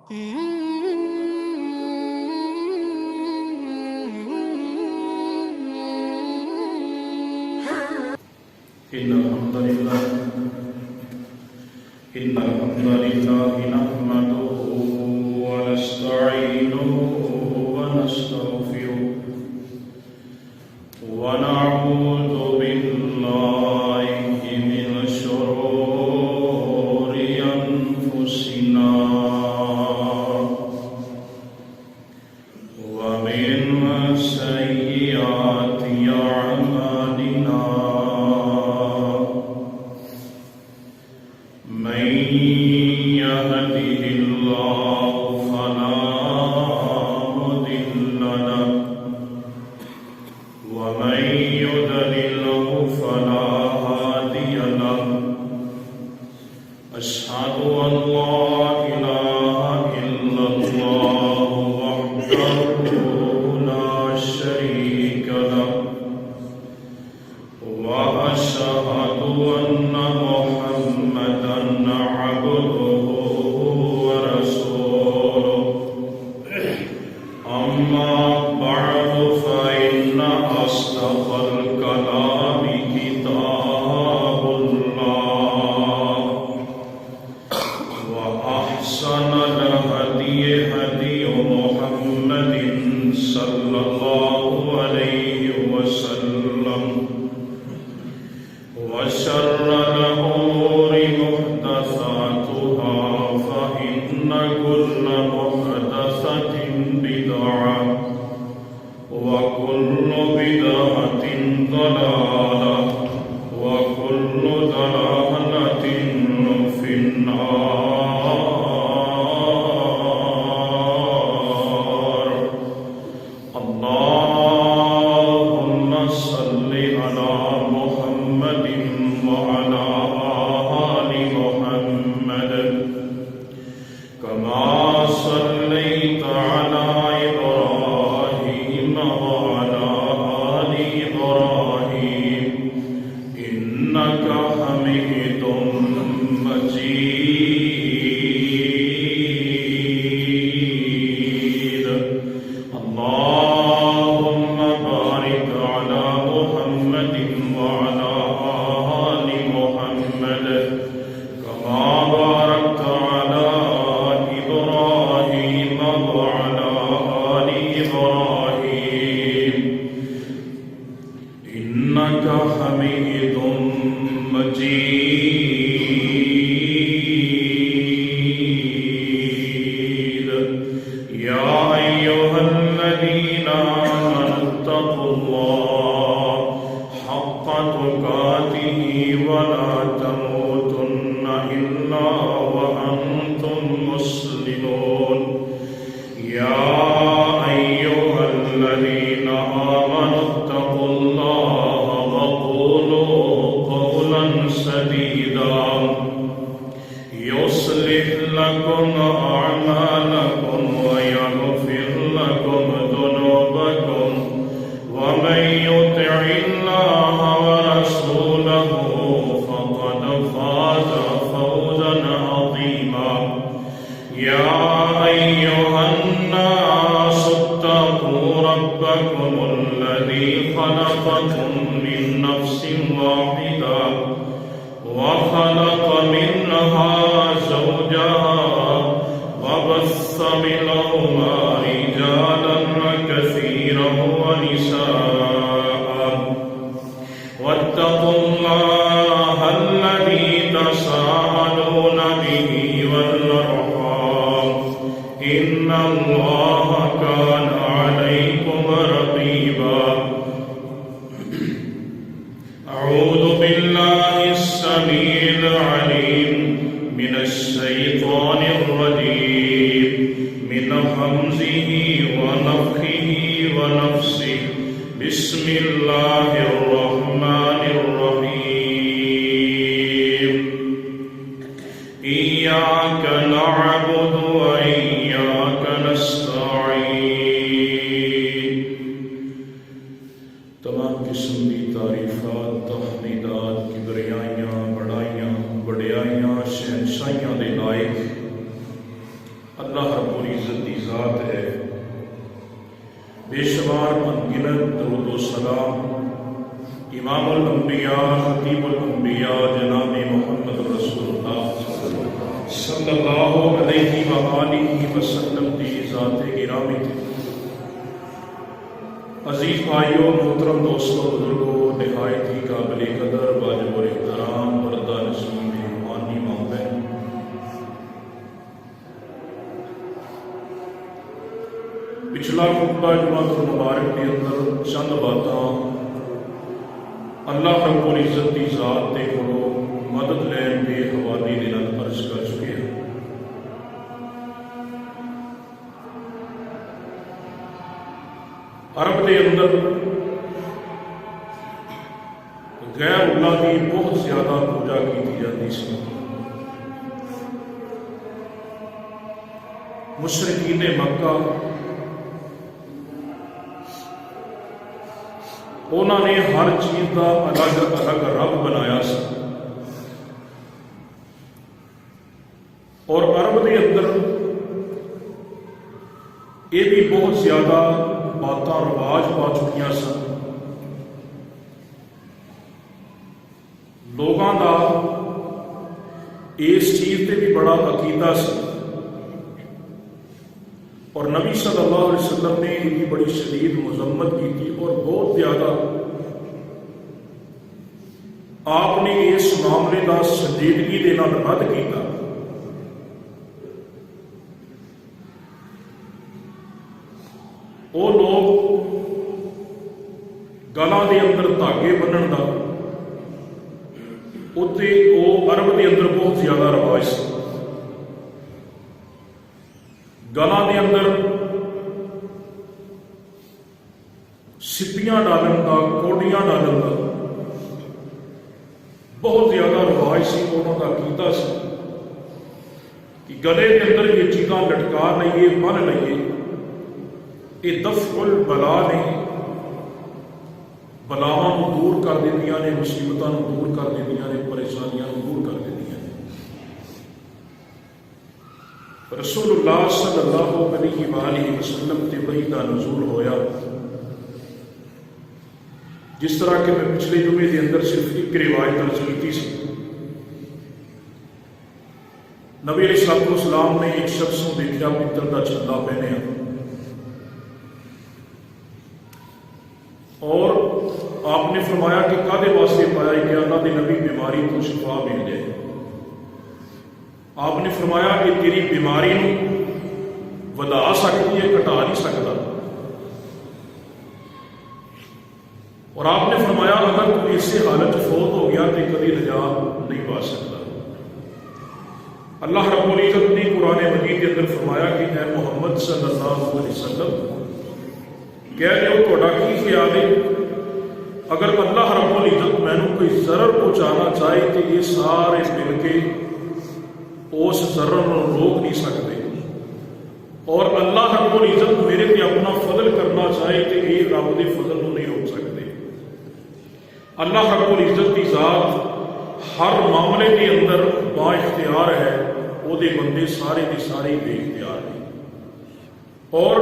إن الحمد لله نحمده ونستعينه ونستغفره ونعوذ بالله من شرور أنفسنا ومن سيئات أعمالنا من يهده الله فلا مضل له ومن يضلله فلا هادي له أشهد أن لا إله إلا الله وحده لا شريك له وأشهد أن محمدا عبده ورسوله أما بعد فإن أصدق الكلام كتاب الله وأحسن الهدي هدي محمد صلى الله عليه وسلم وشر الأمور محدثاتها فإن كل محدثة بدعة وكل بدعة ضلالة وكل ضلالة في النار. اللهم صل على محمد وعلى آل محمد كما صليت على إبراهيم وعلى آل إبراهيم إنك حميد مجيد. اللهم بارك على محمد وعلى آل محمد كما باركت على إبراهيم وعلى آل إبراهيم إنك حميد مجيد. يا أيها الذين آمنوا اتقوا الله حق تقاته ولا تموتن إلا وأنتم مسلمون. يا أيها الذين آمنوا اتقوا الله وقولوا قولا سديدا يصلح لكم أعمالكم ويغفر لكم ذنوبكم ومن يطع الله ورسوله فقد فاز فوزا عظيما. يا أيها الناس اتقوا ربكم الذي خلقكم من نفس واحدة وخلق منها زوجها وبث منهما رجالا كثيرا ونساء واتقوا الله الذي تساءلون به والأرحام إن الله كان عليكم رقيبا. أعوذ بالله السميع العليم من الشيطان الرجيم من همزه ونفخه ونفسه. بسم الله الرحمن الرحيم. إياك نعبد وإياك نستعين. تمام قسم کی تعریفات، تحمیدات، کبریائیاں، بڑائیاں، وڈیائیاں، شہنشاہیاں دے لائق اللہ رب العزت کی ذات ہے، بے شمار انگنت درود و سلام امام الانبیاء خطیب الانبیاء جناب محمد رسول اللہ صلی اللہ علیہ وآلہ وسلم کی ذات گرامی تھی۔ عزیز بھائیوں، محترم دوستوں، بزرگوں، نہایت ہی قابل قدر واجب احترام پردہ نشین روحانی ماں بہن، پچھلا خطبہ جمعۃ المبارک کے اندر چند باتاں اللہ رب العزت کی ذات کے کولوں مدد لین کے حوالے دے نال عرض کر چکے ہیں۔ عرب کے اندر غیر اللہ کی بہت زیادہ پوجا کی جاتی سی۔ مشرکین مکہ انہوں نے ہر چیز کا الگ الگ رب بنایا سی، اور عرب کے اندر یہ بھی بہت زیادہ باتاں رواج پا چکیاں سن۔ لوگوں کا اس چیز سے بھی بڑا عقیدہ سی، اور نبی صلی اللہ علیہ وسلم نے یہ بڑی شدید مذمت کی تھی، اور بہت زیادہ آپ نے اس معاملے کا سنجیدگی کے نال رد کیتا۔ وہ لوگ گلاں دے اندر دھاگے بنن دا اتنے وہ عرب کے اندر بہت زیادہ رواج سی۔ گلاں دے اندر سپیاں ڈالن دا، کوڑیاں ڈالن دا بہت زیادہ رواج سی۔ انہوں کا عقیدہ سی کہ گلے کے اندر یہ چیزاں لٹکا لئیے، بن لئیے، یہ دفع البلا نے، بلاواں دور کر دیندیاں نے، مصیبتاں دور کر دیندیاں نے، پریشانیاں دور کر دیندیاں نے۔ رسول اللہ صلی اللہ علیہ وآلہ وسلم تے وحی دا نزول ہویا، جس طرح کہ میں پچھلے جمعے کے اندر صرف ایک روایت درج کی سی۔ نبی علیہ السلام نے ایک شخص کو دیکھا پتر کا چھلا پہنے، اور آپ نے فرمایا کہ کادے واسطے پایا کہ اللہ کے نبی بیماری کو شفا مل جائے۔ آپ نے فرمایا کہ تیری بیماری ودا سکتی ہے، گھٹا نہیں سکتا، اور آپ نے فرمایا اگر تو اسی حالت فوت ہو گیا تو کبھی نجات نہیں پا سکتا۔ اللہ رب العزت نے قرآن مجید کے اندر فرمایا کہ اے محمد صلی اللہ علیہ وسلم کہہ دیو تہاڈا کی خیال ہے، اگر اللہ رب العزت مینوں کوئی ضرر پہنچانا چاہے تو یہ سارے مل کے اس ضرر کو روک نہیں سکتے، اور اللہ رب العزت میرے پہ اپنا فضل کرنا چاہے تو یہ رب کے فضل کو نہیں روک سکتے۔ اللہ رب العزت کی ذات ہر معاملے کے اندر با اختیار ہے، وہ دے بندے سارے کے سارے بے اختیار ہیں۔ اور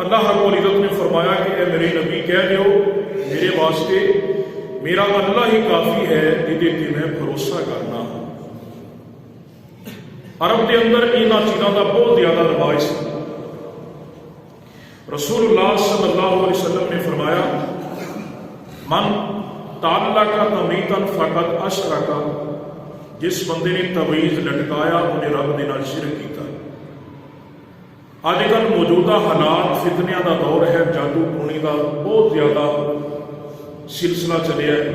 اللہ رب العزت نے فرمایا کہ اے میرے نبی کہہ دیو میرے واسطے میرا اللہ ہی کافی ہے جہدے تے میں بھروسہ کرنا ہوں۔ عرب کے اندر انہاں چیزاں کا بہت زیادہ رواج سی۔ رسول اللہ صلی اللہ علیہ وسلم نے فرمایا من تعلق تمیتن فقط اشرک، جس بندے نے تویز لٹکایا انہیں رب دے نال شرک کیتا۔ آج کل موجودہ حالات فتنیاں دا دور ہے، جادو ٹونے کا بہت زیادہ سلسلہ چلیا ہے،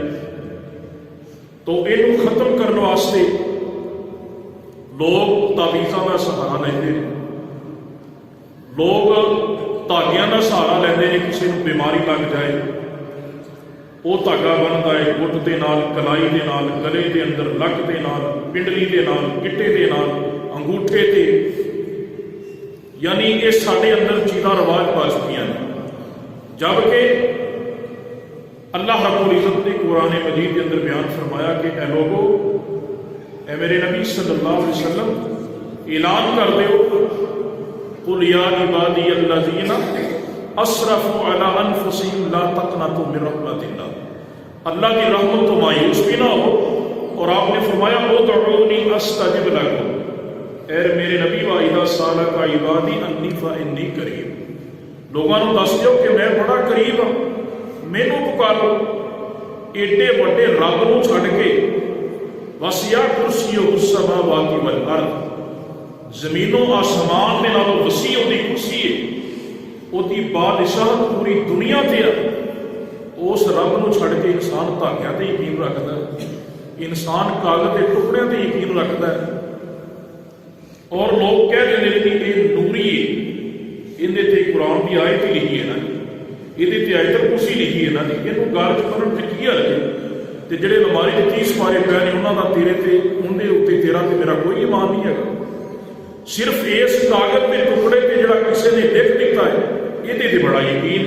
تو یہ ختم کرنے واسطے لوگ تعویذاں کا سہارا لیندے ہیں، لوگ دھاگیاں کا سہارا لیندے ہیں۔ کسی کو بیماری لگ جائے وہ دھاگا بنتا ہے گٹ دے نال، کلائی دے نال، گلے دے اندر، لک دے نال، پنڈلی دے نال، گٹے دے نال، انگوٹھے تے، یعنی یہ سارے اندر چیزاں رواج پا چکی ہیں۔ جبکہ اللہ رب العزت نے قرآن مجید کے اندر بیان فرمایا کہ اے لوگو، اے میرے نبی صلی اللہ علیہ وسلم اعلان کر دیو قل یا عبادی الذین اسرفوا علی انفسہم لا تقنطوا من رحمت اللہ، اللہ کی رحمت تو مایوس بھی نہ ہو۔ اور آپ نے فرمایا ادعونی استجب لکم، اے میرے نبی واذا سالک عبادی انی فانی قریب، لوگوں نے دس دیو کہ میں بڑا قریب ہاں، مینوں پکارو۔ ایڈے وڈے رب نو چھڈ کے وسیع کرسیہ السماوات والارض، زمین و آسمان دے نالوں وسیع دی کرسی ہے، وہی بادشاہت پوری دنیا تے ہے۔ اس رب نو چھڈ کے انسان دھاگیاں تے یقین رکھدا ہے، انسان کاغذ کے ٹکڑے تے یقین رکھدا ہے، اور لوگ کہہ دے کہ یہ نوری ہے، اندے تے قرآن کی آیت ہی لکھی ہے نا، یہ آیت کرسی لکھی ہے نا جی، یہ گل چ پڑھن تے کی حرج ہے؟ تے جڑے الماری کے 30 پارے پے نے انہاں دا تیرے تے اندے اوتے تیرا تے میرا کوئی ایمان نہیں ہے، صرف اس کاغذ کے ٹکڑے تے جڑا کسی نے لکھ دیتا ہے یہ تے بڑا یقین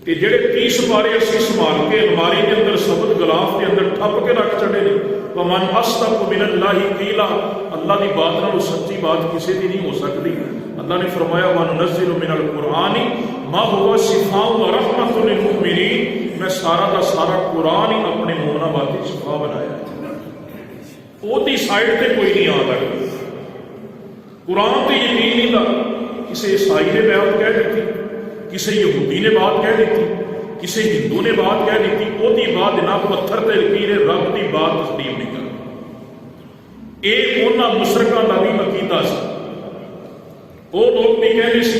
تے جڑے 30 پارے اسی سنبھال کے الماری کے اندر سبت غلاف کے اندر ٹھپ کے رکھ چڑے نے، ومن اصدق من اللہ قیلا، اللہ کی بات نال سچی بات کسی دی نہیں ہو سکتی۔ اللہ نے فرمایا وَنُنَزِّلُ مِنَ الْقُرْآنِ مَا هُوَ شِفَاءٌ وَرَحْمَةٌ لِلْمُؤْمِنِينَ، میں سارا دا سارا قرآن ہی اپنے مومناں واسطے شفا بنایا ہے، وہ دی سائڈ تے کوئی نہیں آتا، قرآن تے یقین نہیں دا، کسی عیسائی نے بات کہہ دیتی، کسی یہودی نے بات کہہ دیتی، کسی ہندو نے بات کہہ دیتی، وہ دی بات نہ پتھر تے لکیر رب دی بات تسلیم نہیں کر۔ یہ انہاں مشرکاں دا بھی عقیدہ سی، وہ لوگ بھی کہنے سی،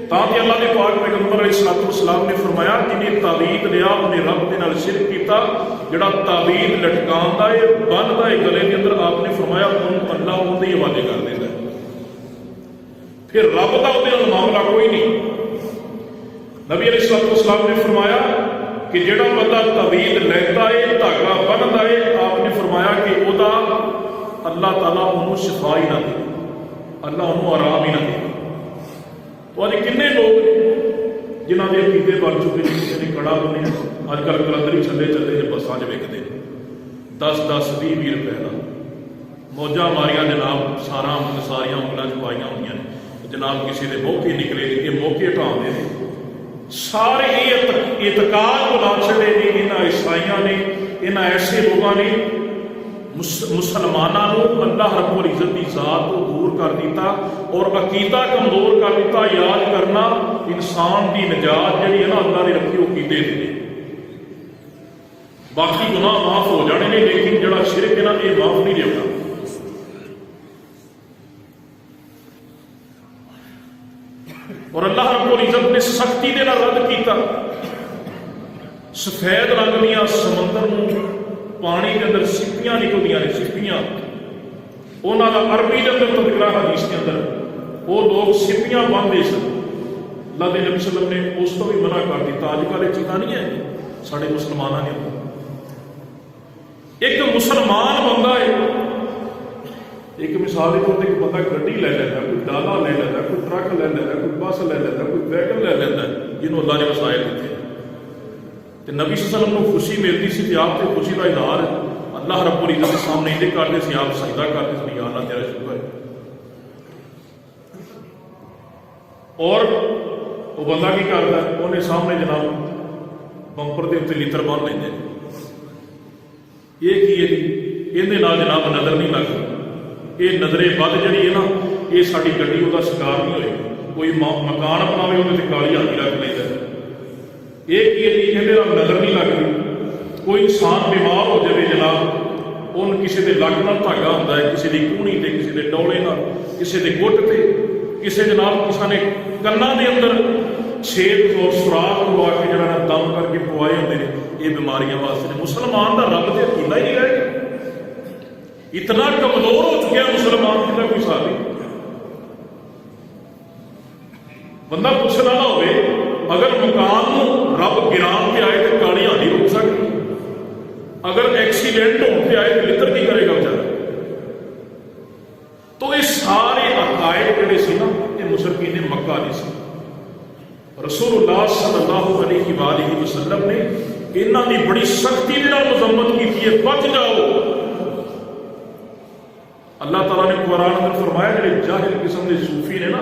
تاکہ اللہ نے پاک پیغمبر علیہ السلام نے فرمایا جنہیں تعویذ لیا انہیں رب دے نال شرک کیتا، جڑا تعویذ لٹکاندا ہے بندا ہے گلے کے اندر، آپ نے فرمایا ان اللہ ان دے حوالے کر دیندا ہے، پھر رب دا اودے نال معاملہ کوئی نہیں۔ نبی علیہ السلام نے فرمایا کہ جڑا بندہ تعویذ لیتا ہے دھاگا بندا ہے، آپ نے فرمایا کہ او دا اللہ تعالیٰ انہوں شفا ہی نہ دے، اللہ انہوں آرام ہی نہ دے۔ تو آج کنے لوگ جنہوں نے عقیدے بن چکے ہیں، کسی نے کڑا بنے، اج کل کلندری چلے چلے ہیں بساں چ وکدے 10-10 20 روپے کا موجاں ماریاں جناب، ساریاں انگلاں چ پائیاں ہوئی ہیں جناب، کسی کے موقع نکلے یہ موقع ٹھاندے ہیں، سارے یہ اعتقاد بنا چھڑے نے انہاں عیسائیاں نے، انہاں ایسے لوگوں نے مسلمانوں اللہ رب العزت کی ذات کو دور کر دیتا اور عقیدہ کمزور کر دیتا۔ یاد کرنا انسان کی نجات جہی ہے نا اللہ نے رکھی وہ عقیدے دے، باقی گناہ معاف ہو جانے نے، لیکن جڑا شرک ہے نا یہ معاف نہیں ہوگا۔ اور اللہ رب العزت نے سختی دے نال رد کیتا، سفید رنگ دیا سمندر میں پانی کے اندر سپیاں نکلدیاں نے، سپیاں انہاں دا عربی کے اندر تذکرہ حدیث کے اندر، وہ لوگ سپیاں باندھے سن، اللہ کے نبی صلی اللہ علیہ وسلم نے اس کو بھی منع کر دیتا۔ اج کل یہ چیزاں نہیں ہے سارے مسلمانوں نے، ایک مسلمان بندہ ہے، ایک مثال کے طور پہ ایک بندہ گڈی لے لیتا، کوئی ڈالا لے لیتا، کوئی ٹرک لے لیتا، کوئی بس لے لیتا، کوئی ویگن لے لیتا ہے جنہوں اللہ نے وسائل دیتے، تو نبی صلی اللہ علیہ وسلم کو خوشی ملتی سی کہ آپ سے خوشی کا اظہار اللہ رب العزت کے سامنے یہ کرتے سی، آپ سجدہ کرتے سی، یا اللہ تیرا شکر ہے۔ اور وہ بندہ کی کرتا ہے، انہیں سامنے جناب بمپر کے اتنے لیتر باندھ لیں، یہ کی ہے جی، یہ جناب نظر نہیں لگتی، یہ نظریں بد جڑی ہے نا یہ ساری گڈی وہ شکار نہیں ہوئے، کوئی مکان بناوے وہ کالی ہاتھی رکھ لیتا ہے، یہ کی ہے جی یہ نظر نہیں لگتی۔ کوئی انسان بیمار ہو جائے جناب، ان کسی کے لک نال دھاگا ہوتا ہے، کسی کی کونی تے، کسی کے ڈولے نال، کسی کے گٹ تے، کسی جناب کسی نے کناں دے اندر چھید اور سوراخ لوا کے جڑا دم کر کے پوائے ہوتے ہیں، یہ بیماریاں واسطے نے۔ مسلمان کا رب سے عقیدہ ہی نہیں رہے گا، اتنا کمزور ہو چکا مسلمان کی کوئی حساب نہیں۔ بندہ پوچھنا نہ ہوئے اگر مکان رب گران کے آئے تو کالی ہاتھی روک سکتی، اگر ایکسیڈنٹ ہوتے آئے تو لطر کی کرے گا بچارا۔ تو یہ سارے عقائد جڑے سی نا یہ مشرکین مکہ نہیں سی، رسول اللہ صلی اللہ علیہ وآلہ وسلم نے انہاں دی بڑی سختی دے نال مذمت کی ہے، بچ جاؤ۔ اللہ تعالیٰ نے قرآن میں فرمایا جڑے جاہل قسم کے صوفی نے نا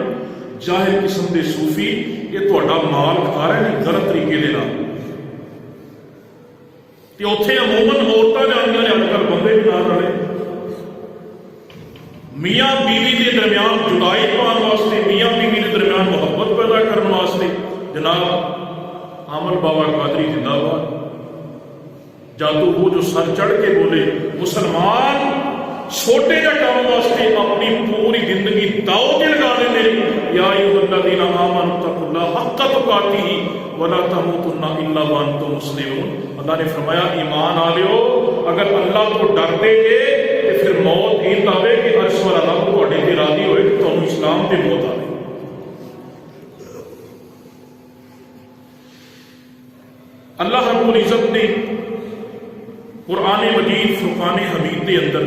ਜ਼ਾਹਿਰ ਕਿਸਮ ਦੇ ਸੂਫੀ ਇਹ ਤੁਹਾਡਾ ਮਾਲ ਖਾ ਰਹੇ ਨੇ ਗਲਤ ਤਰੀਕੇ ਦੇ ਨਾਲ। ਤੇ ਉੱਥੇ ਅਮੂਮਨ ਔਰਤਾਂ ਜਾਂਦੀਆਂ ਨੇ, ਅੱਜ ਕੱਲ੍ਹ ਬੰਦੇ ਵੀ ਨਾਲ ਰਲੇ। ਮੀਆਂ ਬੀਵੀ ਦੇ ਦਰਮਿਆਨ ਜੁਦਾਈ ਪਾਉਣ ਵਾਸਤੇ, ਮੀਆਂ ਬੀਵੀ ਦੇ ਦਰਮਿਆਨ ਮੁਹੱਬਤ ਪੈਦਾ ਕਰਨ ਵਾਸਤੇ ਜਨਾਬ ਆਮਲ ਬਾਬਾ ਕਾਦਰੀ ਜਿੰਦਾਬਾਦ। ਜਾਦੂ ਉਹ ਜੋ ਸਰ ਚੜ੍ਹ ਕੇ ਬੋਲੇ, ਮੁਸਲਮਾਨ ਛੋਟੇ ਜਿਹੇ ਕੰਮ ਵਾਸਤੇ ਆਪਣੀ ਪੂਰੀ ਜ਼ਿੰਦਗੀ ਦਾਅ ਤੇ ਲਗਾ ਦਿੰਦੇ ਨੇ। ਯਾ ਅਯੁਹੱਲਜ਼ੀਨਾ ਆਮਨੂ ਤੱਕੁல்லாਹ ਹੱਕ ਤੁਕਾਤਿਹੀ ਵਲਾ ਤਮੂਤੁੰਨਾ ਇল্লা ਵਅੰতুਮ ਮੁਸਲਿਮੂਨ। ਅੱਲਾਹ ਨੇ ਫਰਮਾਇਆ ਈਮਾਨ ਵਾਲਿਓ, ਅਗਰ ਅੱਲਾਹ ਤੋਂ ਡਰਦੇ ਜੇ ਤੇ ਫਿਰ ਮੌਤ ਇਹ ਆਵੇ ਕਿ ਅਰਸ਼ ਵਾਲਾ ਰੱਬ ਤੁਹਾਡੇ ਤੇ ਰਾਜ਼ੀ ਹੋਏ ਕਿ ਤੁਹਾਨੂੰ ਇਸਲਾਮ ਤੇ ਮੌਤ ਆਵੇ। اللہ رب العزت نے قرآن مجید فرقان حمید کے اندر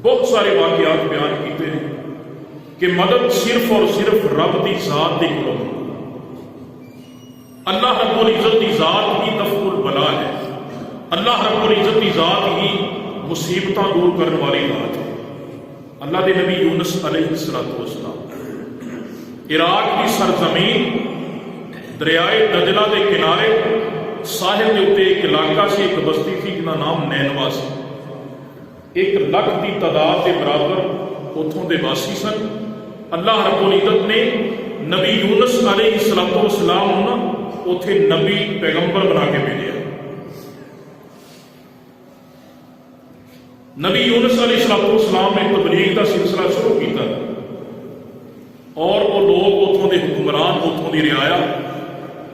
بہت سارے واقعات بیان کیتے ہیں کہ مدد صرف اور صرف رب کی ذات کے کولوں۔ اللہ رب العزت کی ذات ہی دفع البلا ہے، اللہ رب العزت کی ذات ہی مصیبتاں دور کرنے والی ذات ہے۔ اللہ کے نبی یونس علیہ السلام عراق کی سرزمین دریائے دجلہ کے کنارے ساحل کے اتنے ایک علاقہ سے ایک بستی تھی جنہ نام نینوا سی۔ 1 لاکھ کی تعداد کے برابر اتوں کے واسی سن۔ اللہ رب العزت نے نبی یونس علیہ السلام نا اتنے نبی پیغمبر بنا کے بھیجا۔ نبی یونس علیہ السلام نے تبلیغ کا سلسلہ شروع کیا اور وہ لوگ اتوں کے حکمران، اتوں کی رعایا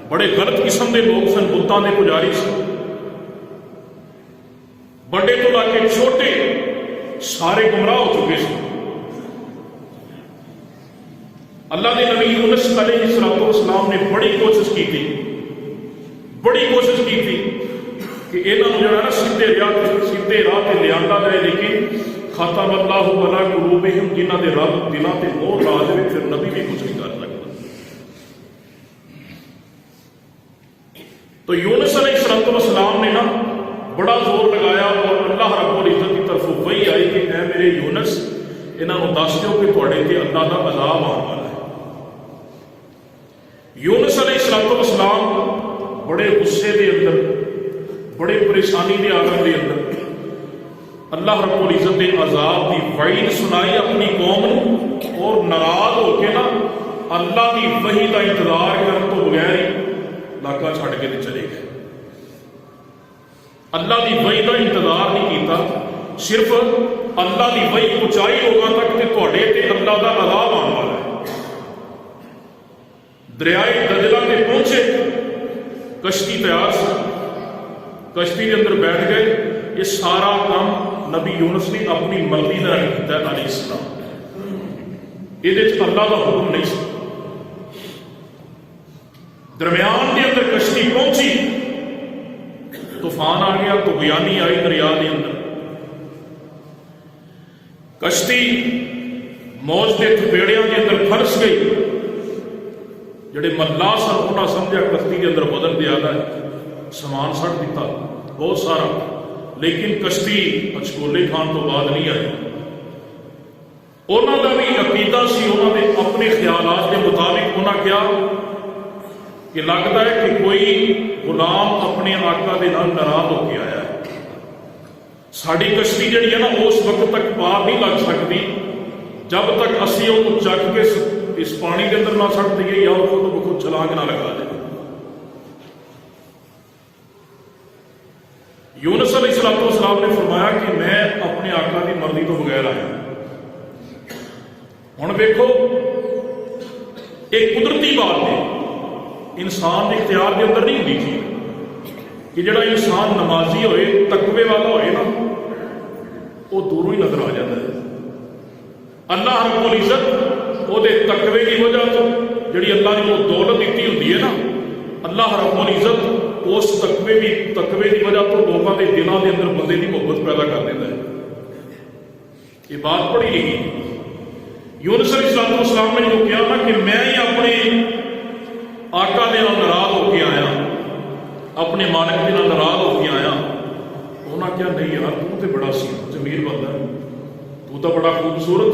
بڑے غلط قسم کے لوگ سن، بتاں کے پجاری سن، بڑے تو لا کے چھوٹے سارے گمراہ ہو چکے سن۔ اللہ کے نبی یونس علیہ السلام نے بڑی کوشش کی تھی کہ انہوں جو ہے نا سیدھے راہ تے لیا جائے، لیکن ختم اللہ علی قلوبہم، جنہاں دے رب دلاں تے مہر لا دے پھر نبی بھی کچھ نہیں کر سکتا۔ تو یونس علیہ السلام نے نا بڑا زور لگایا اور اللہ رب العزت کی طرف وہی آئی کہ اے میرے یونس انہوں دس دیو کہ تھوڑے تے اللہ کا عذاب آنے والا ہے۔ یونس علیہ السلام بڑے غصے دے اندر، بڑے پریشانی دے عالم دے اندر اللہ رب العزت نے عذاب کی وعید سنائی اپنی قوم نے، اور ناراض ہو کے نا اللہ کی وحی کا انتظار کرنے تو بغیر ہی علاقہ چھڑ کے چلے گئے۔ اللہ کی وحی کا انتظار نہیں کیتا، صرف اللہ کی وحی پہنچائی لوگوں تک کہ تھوڑے تے اللہ کا عذاب آنے والا ہے۔ دریائے دجلہ کے پہنچے، کشتی تیار سی، کشتی کے اندر بیٹھ گئے۔ یہ سارا کام نبی یونس نے اپنی مرضی کا کیا علیہ السلام، یہ اللہ کا حکم نہیں سی۔ درمیان کے اندر کشتی پہنچی، طوفان آ گیا، طغیانی آئی دریا کے اندر، کشتی موج کے تھپیڑیاں کے اندر پھنس گئی۔ جڑے ملا سن انہاں سمجھا کشتی کے اندر وزن زیادہ ہے، سامان سٹ دیتا بہت سارا، لیکن کشتی اچکولے کھان تو بعد نہیں آئی۔ انہوں کا بھی عقیدہ سی، انہوں نے اپنے خیالات کے مطابق انہوں کیا کہ لگتا ہے کہ کوئی غلام اپنے آقا دے نال ناراض ہو کے آیا ہے، ساری کشتی جڑی ہے نا اس وقت تک پار نہیں لگ سکتی جب تک اسی وہ چک کے اس پانی کے اندر نہ سٹ دئیے یا وہ تو خود چھلانگ نہ لگا دے۔ یونس علیہ السلام نے فرمایا کہ میں اپنے آقا کی مرضی تو بغیر آیا۔ ہوں دیکھو ایک قدرتی بات ہے، انسان کے اختیار کے اندر نہیں ہوتی چیز کہ جڑا انسان نمازی ہوئے، تقوی والا ہوئے نا، وہ دوروں ہی نظر آ جاتا ہے۔ اللہ رب العزت وہ تقوی کی وجہ تو جڑی اللہ نے وہ دولت دیتی ہوتی ہے نا، اللہ رب العزت اس تقوی کی وجہ تو لوگوں کے دلوں کے اندر بندے کی محبت پیدا کر دیتا ہے۔ یہ بات بڑی یہی یونس علیہ السلام نے جو کیا نا کہ میں ہی اپنے آقا دے نال ناراض ہو کے آیا، اپنے مالک دے نال ناراض ہو کے آیا۔ انہاں کیا نہیں یار تو تے بڑا سی جمیل بندہ ہے، تو بڑا خوبصورت،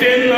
3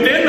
3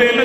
3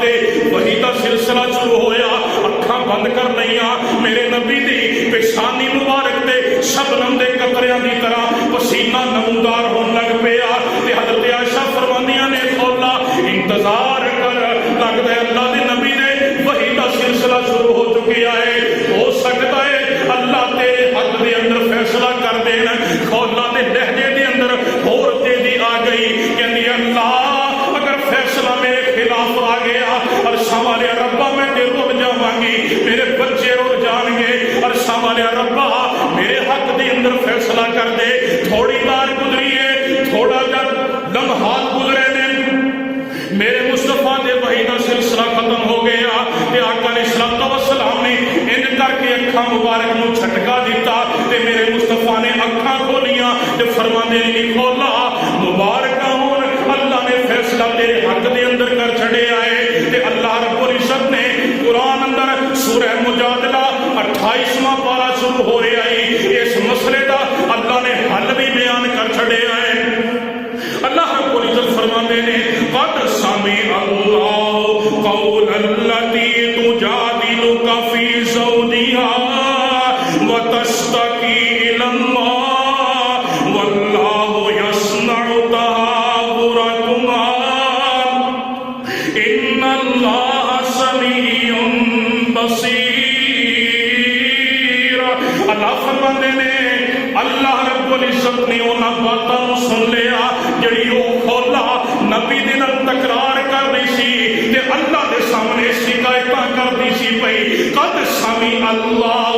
تے وحی دا سلسلہ شروع ہویا اکھاں بند کر لئیاں میرے نبی دی پیشانی مبارک تے شبنم دے قطریاں دی طرح پسینہ نمودار ہون لگ پیا تے حضرت عائشہ فرماندیاں نے کھولا انتظار کر لگدا ہے اللہ دے نبی دے وحی دا سلسلہ شروع ہو چکیا ہے ہو سکتا ہے اللہ تیرے حق دے اندر فیصلہ کر دینا کھولا دے لہجے دے اندر اور تیزی آ گئی کہندی اللہ اگر فیصلہ میرے خلاف آ گیا عرشاں والے ربا میں تے رک جاواں گی میرے بچے رک جان گے عرشاں والے ربا میرے حق دے اندر فیصلہ کر دے تھوڑی دار گزری ہے تھوڑا جا لمحات گزرے نے میرے مصطفیٰ دے وحی دا سلسلہ ختم ہو گیا تے آقا علیہ الصلوۃ والسلام نے ان کر کے اکھاں مبارک نو چھٹکا دیتا تے میرے مصطفیٰ نے اکھاں کھولیاں تے فرماندے نے کھولا مبارک ہون اللہ نے فیصلہ تیرے حق دے اندر کر چھڑیا ہے تے اللہ رب العزت نے قرآن اندر سورہ مجادلہ 28واں پارہ شروع ہو رہا ہے اس مسئلے دا اللہ نے حل بھی بیان کر چھڑیا ہے اللہ رب العزت فرماندے نے قد سمع اللہ قول التی تجادلک فی زوجها وتشتکی الی اللہ واللہ یسمع تحاورکما ان اللہ سمیع بصیر اللہ فرماندے نے اللہ رب العزت نے انہاں باتاں سن لیا جڑی او کھولا نبی دے نال تکرار کر رہی سی تے اللہ دے سامنے شکایتاں کر دی سی پئی قد سمع اللہ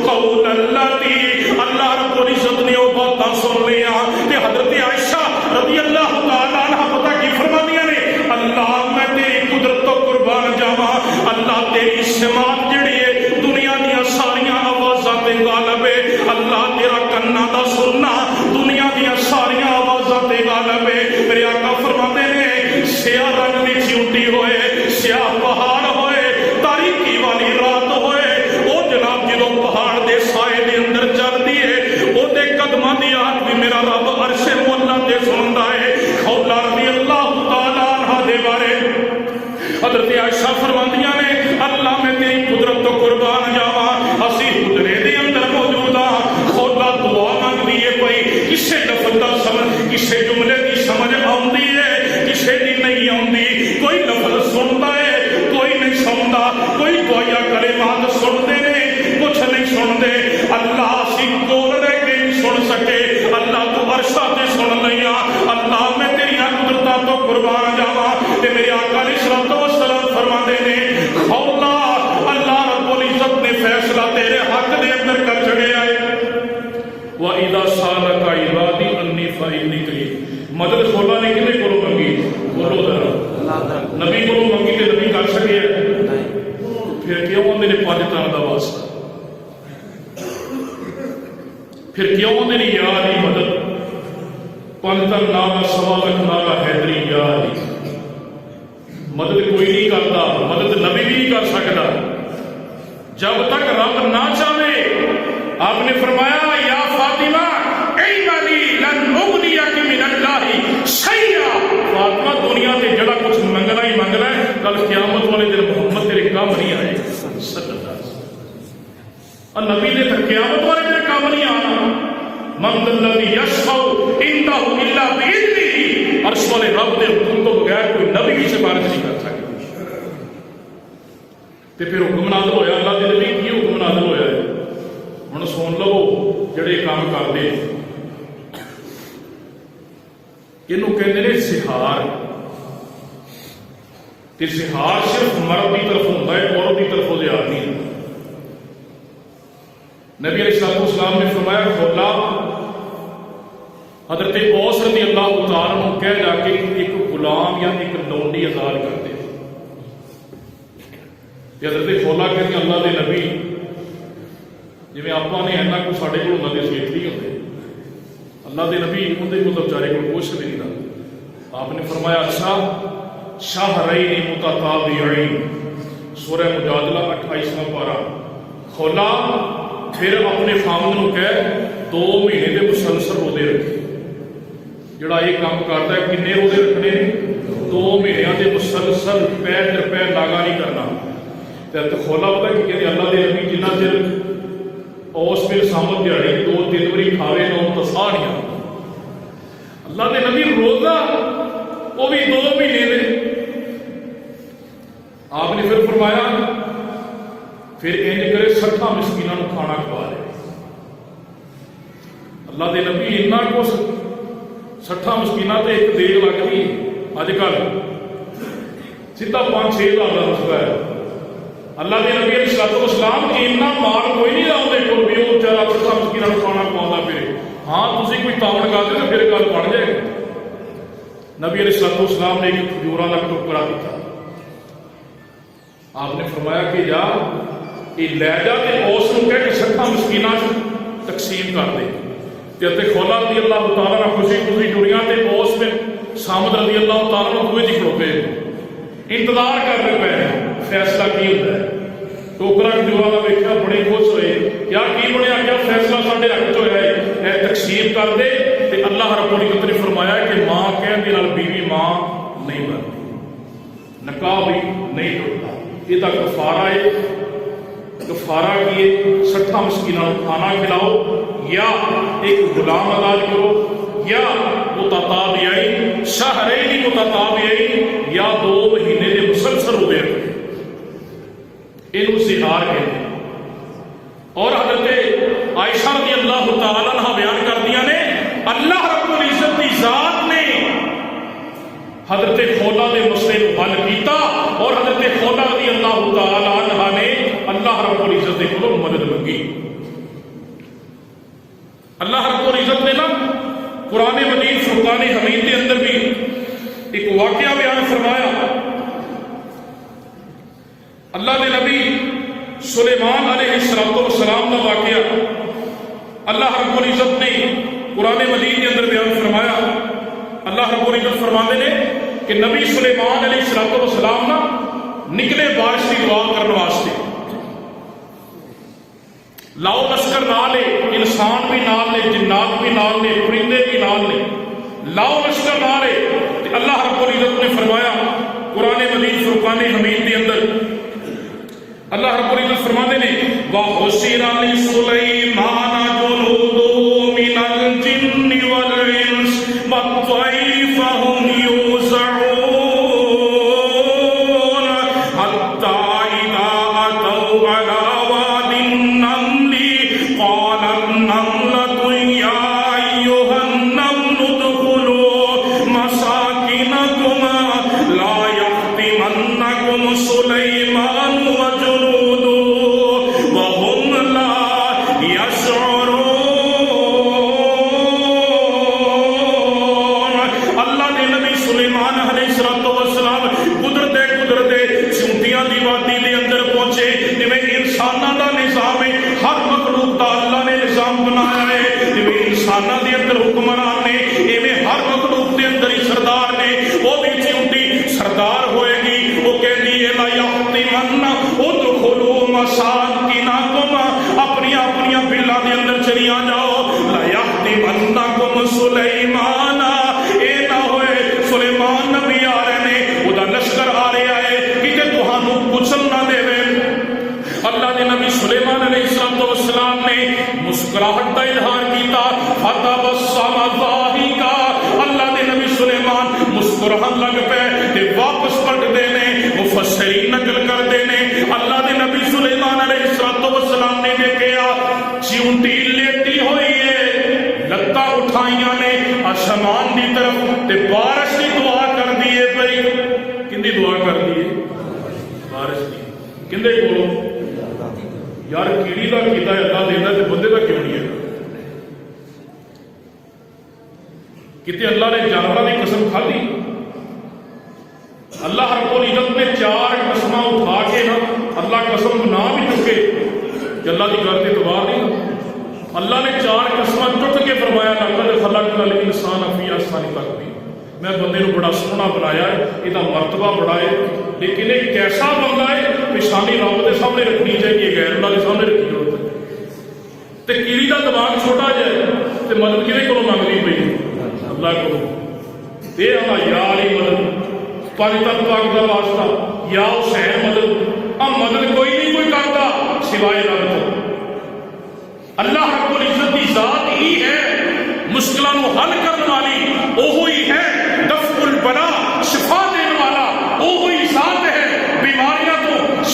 قول التی اللہ رب العزت نے او باتاں سن لیا تے حضرت عائشہ رضی اللہ تعالی عنہا پتہ کی فرماندیاں نے اللہ میں تیری قدرت تو قربان جاواں اللہ تیری سماعت جڑی ہے دنیا دیاں ساریاں آوازاں تے غالب ہے اللہ تیرا کنا دا سننا دنیا دیاں ساریاں آوازاں تے غالب ہے میرے آقا فرماتے نے سیاہ رنگ دی چیونٹی ہوئے سیاہ پہاڑ ہوئے تاریکی والی رات ہوئے او جناب جدو پہاڑ دے سائے دے اندر چل دیے او دے قدماں دی آہٹ بھی میرا رب عرش مولا تے سندا ہے خولا رضی اللہ تعالی عنہ دے بارے حضرت عائشہ فرماندیاں نے اللہ میں تیری قدرت تو قربان جاواں اسی حجرے دے اندر موجود ہاں خولا دعا مانگ دیے پئی کسے لفظ دا سمجھ کسے جملے دی سمجھ آوندی ہے کسے دی نہیں آوندی کوئی لفظ سندا ہے کوئی نہیں سندا کوئی دعایا کلمات سنتے نے کچھ نہیں سنتے اللہ اسی کول رہ کے نہیں سن سکے اللہ تو عرشاں تے سن لیا اللہ میں تیری قدرتاں تو قربان جاواں تے میرے آقا علیہ الصلوۃ والسلام فرماندے نے خولا اللہ رب العزت نے فیصلہ تیرے حق دے اندر کر چھڑیا ہے وَإِذَا سَأَلَكَ عِبَادِي عَنِّي فَإِنِّي قَرِيبٌ مدد خولا نے کنے کولوں منگی بولو ذرا نبی کولوں منگی تے نبی کر سکے پھر کیوں اندے نے 5 تن دا واسطہ پھر کیوں اندے نے یا علی مدد 5 تن نالا 1.25 لاکھ نالا حیدری یا علی مدد کوئی نہیں کرتا مدد نبی بھی نہیں کر سکتا جب تک رب نہ چاہے آپ نے فرمایا یا فاطمہ اِنَّنِي لَنْ أُغْنِيَكِ مِنَ اللَّهِ شَيْئًا فاطمہ دنیا تے جڑا کچھ منگنا ہی منگنا ہے کل قیامت والے دن محمد تیرے کام نہیں آئے صلی اللہ علیہ وسلم نبی نے تو قیامت والے دن کام نہیں آنا من ذا الذی یشفع عندہ الا بإذنہ عرش والے رب دے حکم تو بغیر کوئی نبی کی سفارش نہیں کر سکتا تے پھر حکم نازل ہویا اللہ دے نبی کی حکم نازل ہویا ہے ہن سن لو جڑے کام کردے اینوں کہندے نے سہار تے سہار صرف مرد کی طرف ہوندا ہے عورت کی طرف زیادہ نہیں نبی علیہ السلام نے فرمایا کھولا حضرت اوس رضی اللہ تعالیٰ عنہ کہہ جا کے ایک غلام یا ایک لونڈی آزاد کر دے حضرت کھولا کہتے ہیں اللہ دے نبی جی آپ نے ایسا کوئی سارے کو انہوں نے سیٹ نہیں ہوتے اللہ دے نبی اندر کو تو بچارے کو کچھ بھی نہیں تھا آپ نے فرمایا اچھا شہرین متتابعین سورہ مجادلہ 28واں پارہ کھولا پھر اپنے خامد نو کہہ 2 مہینے دے مسلسل روزے رکھے جڑا یہ کام کرتا ہے کنے روزے رکھنے 2 ਮਹੀਨਿਆਂ ਦੇ ਮੁਸਲਸਲ ਪੈਰ ਤੇ ਪੈਰ ਲਾਗਾ ਨਹੀਂ ਕਰਨਾ। ਤੇ ਖੋਲਾ ਪਤਾ ਕੀ ਕਹਿੰਦੇ ਅੱਲਾ ਦੇ ਨਬੀ ਜਿੰਨਾ ਚਿਰ ਉਸ ਵੇਲੇ ਸਾਮਤ ਦਿਹਾੜੀ 2-3 ਵਾਰੀ ਖਾਵੇ ਨਾ ਉਹ ਤਾਂ ਸਾਹ ਨਹੀਂ ਆਉਂਦਾ। ਅੱਲਾ ਦੇ ਨਬੀ ਰੋਜ਼ਾ ਉਹ ਵੀ 2 ਮਹੀਨੇ ਦੇ। آپ نے پھر فرمایا پھر انج کرے 60 مسکینوں کو کھانا کھوا دے۔ اللہ دے نبی اتنا کچھ 60 مسکینوں تے ایک دیگ لگ گئی۔ اج کل سیدھا 5-6 ہزار کا مسئلہ ہے۔ اللہ دے نبی علیہ الصلوۃ والسلام اتنا مال کوئی نہیں آؤں کو بھی وہ بچارا 60 مسکینوں کو کھانا کھوا پھر ہاں تھی کوئی تاون کر دے پھر گل بن جائے گی۔ نبی علیہ الصلوۃ والسلام نے ایک کھجوراں کا ٹکڑا دیتا۔ آپ نے فرمایا کہ جا یہ لے جا کے اس کو کہہ کے 60 مسکینوں تقسیم کر دے۔ تے خولا رضی اللہ تعالیٰ نے خوشی خوشی جڑیاں تے اس میں سامد رضی اللہ تعالیٰ نے دوے جی کھڑوتے انتظار کر رہے پے فیصلہ کی ہوتا ہے۔ ٹوکرا کھجوراں دا ویکھیا بڑے خوش ہوئے، کیا کی بنیا، کیا فیصلہ ساڈے حق چ ہویا ہے، اے تقسیم کر دے۔ تے اللہ رب العزت نے فرمایا کہ ماں کہن دے نال بیوی ماں نہیں بنتی، نکاح بھی نہیں ٹوٹتا۔ یہ کفارہ ہے۔ کفارہ کیے 60 مسکینوں کو کھانا کھلاؤ یا ایک غلام آزاد کرو یا متتابعین شہرین متتابعین یا 2 مہینے کے مسلسل روزے رکھے، یہ سہار کہتے ہیں۔ اور حضرت عائشہ رضی اللہ تعالیٰ عنہ بیان کر دیا نے اللہ رب العزت کی ذات نے حضرت خولا دے مسئلے کو حل کیتا اور حضرت خولا رضی اللہ تعالی عنہ نے اللہ رب العزت کو مدد منگی۔ اللہ رب العزت نے نا قرآن مجید فرقان حمید کے اندر بھی ایک واقعہ بیان فرمایا۔ اللہ کے نبی سلیمان علیہ السلام کا واقعہ اللہ رب العزت نے قرآن مجید کے اندر بیان فرمایا۔ اللہ رب العزت فرماتے ہیں کہ نبی سلیمان علیہ السلام نا نکلے بارش کی دعا کرنے واسطے، لاؤ لشکر نال لے، انسان بھی نال لے، جنات بھی نال لے، پرندے بھی نال لے، لاؤ لشکر نال لے۔ اللہ رب العزت نے فرمایا قرآن مجید فرقان حمید کے اندر اللہ رب العزت فرماتے ہیں وَحُشِرَ لِسُلَيْمَانَ جُنُودُهُ مِنَ الْجِنِّ وَالْإِنسِ وَالطَّيْرِ فَهُمْ يُوزَعُونَ حَتَّى إِذَا أَتَوْا عَلَى وَادِ النَّمْلِ قَالَتْ نَمْلَةٌ يَا أَيُّهَا النَّمْلُ ادْخُلُوا مَسَاكِنَكُمْ لَا يَحْطِمَنَّكُمْ سُلَيْمَانُ وَجُنُودُهُ وَهُمْ لَا يَشْعُرُونَ۔ اللہ نے نبی سلیمان علیہ السلام قدرتے چونٹیاں دی وادی دے اندر پہنچے۔ جویں انساناں دا نظام ہے، ہر مخلوق دا اللہ نے نظام بنایا ہے۔ جویں انساناں دے اندر حکمران نے، ایویں ہر مخلوق دے اندر ہی سردار نے۔ وہ بھی چونٹی سردار ہوئے گی، وہ کہندی ہے لا یحتمن ادخلوا مساکنکم، اپنی بلاں دے اندر چلی آ جاؤ۔ لا یحتمنکم سلیمان، اے نہ ہوئے سلیمان نبی آ رہے نے، وہ دا لشکر آ رہا ہے کہ تہانوں کچل نہ دے۔ اللہ نے نبی سلیمان علیہ السلام نے مسکراہٹ کا اظہار کیتا، فتبسم ضاحکا، اللہ نے نبی سلیمان مسکراہن لگ پے تے واپس پلٹ دینے۔ مفسرین نقل کر دینے اللہ نے نبی سلیمان علیہ السلام نے دیکھا چونٹی لیٹی ہوئی ہے، لتاں اٹھائیاں نے آسمان دی طرف تے بارش کی دعا کر دیے پئی۔ کندی دعا کر دیے؟ بارش کی۔ کندے کولوں؟ یار کیڑی دا کیتا ہے اللہ دینا تے بندے دا کیوں نہیں ہے؟ کتے اللہ نے جانوراں دی قسم کھادی؟ اللہ رب العزت نے 4 قسم اٹھا کے نا اللہ قسم نہ بھی چکے کہ اللہ کی گل اعتبار نہیں۔ اللہ نے 4 قسم چک کے فرمایا لقد خلقنا الانسان فی احسن تقویم، میں بندے کو بڑا سونا بنایا ہے، یہ مرتبہ بڑا ہے، لیکن ایک کیسا بندہ ہے پیشانی رب کے سامنے رکھنی چاہیے، غیر اللہ کے سامنے رکھنی ضرورت ہے۔ تے کیڑی کا دماغ چھوٹا جائے تے مدد کدے کو منگنی پئی؟ اللہ کو دے اللہ یا علی مدد۔ پاک دا واسطہ یا حسین مدد مدد کوئی نہیں کوئی کرتا سوائے رب تو اللہ رب العزت کی ذات ہی ہے مشکلوں کو حل کرنے والی وہی ہے دفع البلا شفا دینے والا وہی ذات ہے بیماریاں کو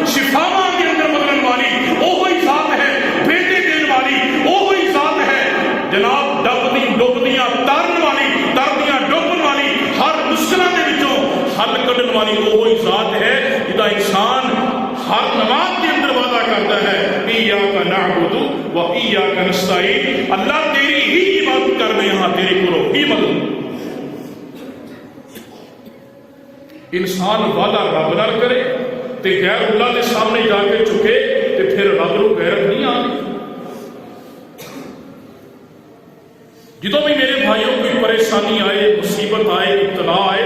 شفاواں کے اندر بدلنے والی وہی ذات ہے بیٹے دینے والی وہی ذات ہے جناب ڈبدیاں تارن والی تردیاں ڈوبن والی ہر مشکلوں کے وچوں حل کرنے والی وہی ذات ہے جدا انسان ہر نماز کے اندر وعدہ کرتا ہے ایاک نعبد و ایاک نستعین اللہ تیری ہی عبادت کرنے یہاں تیرے کو ہی مدد انسان وعدہ رب نال کرے تے غیر اللہ کے سامنے جا کے چکے تے پھر رب نو غیرت نہیں آتی جدوں بھی میرے بھائیوں کوئی پریشانی آئے مصیبت آئے ابتلا آئے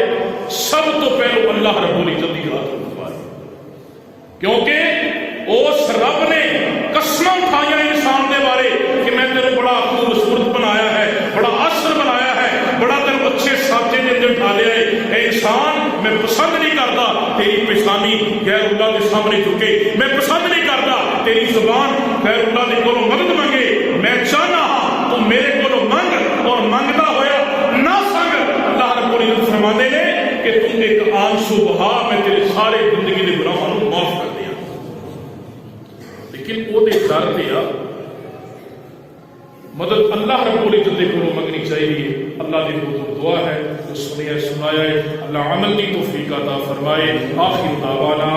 سب تو پہلو اللہ رب العزت کی یاد رکھو کیونکہ اس رب نے قسم اٹھایا انسان دے بارے کہ میں تیرے بڑا خوبصورت بنایا ہے بڑا اثر بنایا ہے بڑا تیرے اچھے ساتھے دے اندر ڈھا لیا ہے اے انسان میں پسند نہیں کرتا تیری پیشانی غیر اللہ کے سامنے جھکے میں پسند نہیں کرتا تیری زبان غیر اللہ کے کولوں مدد منگے میں چاہنا ہاں تو میرے کولوں منگ اور منگتا ہویا نہ سنگ اللہ رب العزت فرماندے نے کہ تم ایک آنسو بہا میں تیرے سارے زندگی کے گناہوں کو معاف کر دیا لیکن وہ دے ڈر دیا مدد اللہ رب العزت کو منگنی چاہیے اللہ کی بہت دعا ہے جو سنیا سنایا ہے اللہ عمل کی توفیق عطا فرمائے آخر دعوانا